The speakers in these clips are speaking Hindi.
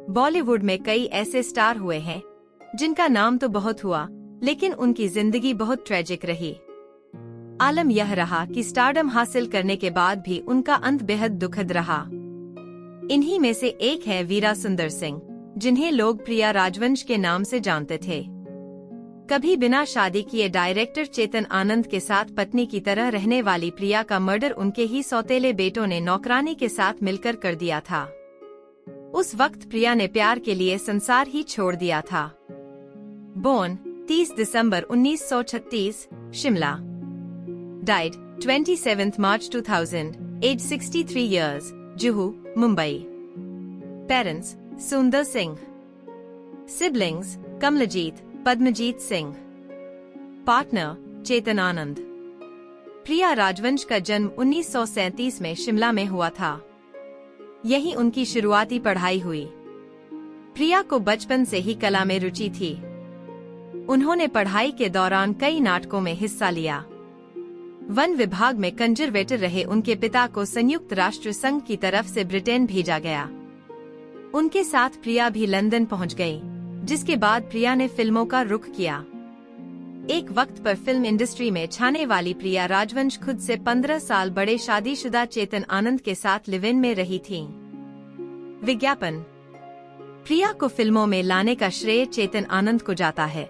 बॉलीवुड में कई ऐसे स्टार हुए हैं जिनका नाम तो बहुत हुआ, लेकिन उनकी जिंदगी बहुत ट्रेजिक रही। आलम यह रहा कि स्टारडम हासिल करने के बाद भी उनका अंत बेहद दुखद रहा। इन्हीं में से एक है वीरा सुंदर सिंह, जिन्हें लोग प्रिया राजवंश के नाम से जानते थे। कभी बिना शादी किए डायरेक्टर चेतन आनंद के साथ पत्नी की तरह रहने वाली प्रिया का मर्डर उनके ही सौतेले बेटों ने नौकरानी के साथ मिलकर कर दिया था। उस वक्त प्रिया ने प्यार के लिए संसार ही छोड़ दिया था। Born 30 December 1936, Shimla. Died 27 March 2000, age 63 years, Juhu, Mumbai. Parents Sundar Singh. Siblings Kamaljeet, Padamjeet Singh. Partner Chetan Anand. Priya Rajvansh का जन्म 1937 में शिमला में हुआ था। यही उनकी शुरुआती पढ़ाई हुई। प्रिया को बचपन से ही कला में रुचि थी। उन्होंने पढ़ाई के दौरान कई नाटकों में हिस्सा लिया। वन विभाग में कंजरवेटर रहे उनके पिता को संयुक्त राष्ट्र संघ की तरफ से ब्रिटेन भेजा गया। उनके साथ प्रिया भी लंदन पहुंच गई, जिसके बाद प्रिया ने फिल्मों का रुख किया। एक वक्त पर फिल्म इंडस्ट्री में छाने वाली प्रिया राजवंश खुद से 15 साल बड़े शादीशुदा चेतन आनंद के साथ लिव इन में रही थीं। विज्ञापन। प्रिया को फिल्मों में लाने का श्रेय चेतन आनंद को जाता है।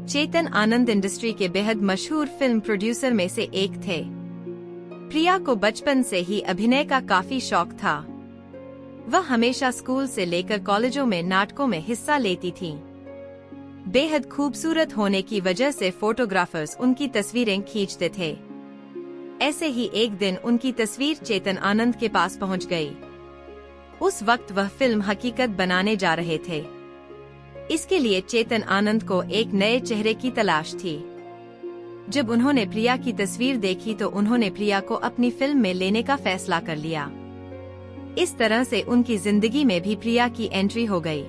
चेतन आनंद इंडस्ट्री के बेहद मशहूर फिल्म प्रोड्यूसर में से एक थे। प्रिया को बचपन से ही अभिनय का काफी शौक था। वह हमेशा स्कूल से लेकर कॉलेजों में नाटकों में हिस्सा लेती थीं। बेहद खूबसूरत होने की वजह से फोटोग्राफर्स उनकी तस्वीरें खींचते थे। ऐसे ही एक दिन उनकी तस्वीर चेतन आनंद के पास पहुंच गई। उस वक्त वह फिल्म हकीकत बनाने जा रहे थे। इसके लिए चेतन आनंद को एक नए चेहरे की तलाश थी। जब उन्होंने प्रिया की तस्वीर देखी तो उन्होंने प्रिया को अपनी फिल्म में लेने का फैसला कर लिया। इस तरह से उनकी जिंदगी में भी प्रिया की एंट्री हो गई।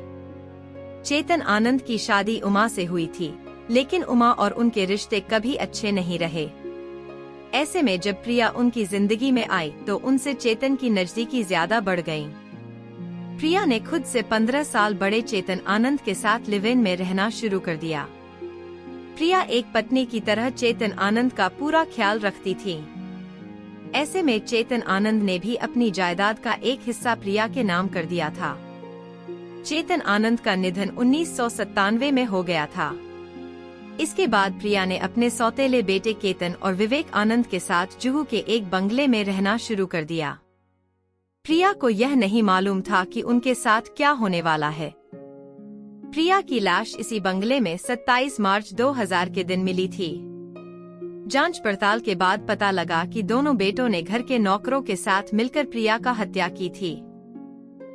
चेतन आनंद की शादी उमा से हुई थी, लेकिन उमा और उनके रिश्ते कभी अच्छे नहीं रहे। ऐसे में जब प्रिया उनकी जिंदगी में आई तो उनसे चेतन की नजदीकी ज्यादा बढ़ गई। प्रिया ने खुद से 15 साल बड़े चेतन आनंद के साथ लिव इन में रहना शुरू कर दिया। प्रिया एक पत्नी की तरह चेतन आनंद का पूरा ख्याल रखती थी। ऐसे में चेतन आनंद ने भी अपनी जायदाद का एक हिस्सा प्रिया के नाम कर दिया था। चेतन आनंद का निधन 1997 में हो गया था। इसके बाद प्रिया ने अपने सौतेले बेटे केतन और विवेक आनंद के साथ जुहू के एक बंगले में रहना शुरू कर दिया। प्रिया को यह नहीं मालूम था कि उनके साथ क्या होने वाला है। प्रिया की लाश इसी बंगले में 27 मार्च 2000 के दिन मिली थी। जांच पड़ताल के बाद पता लगा कि दोनों बेटों ने घर के नौकरों के साथ मिलकर प्रिया का हत्या की थी।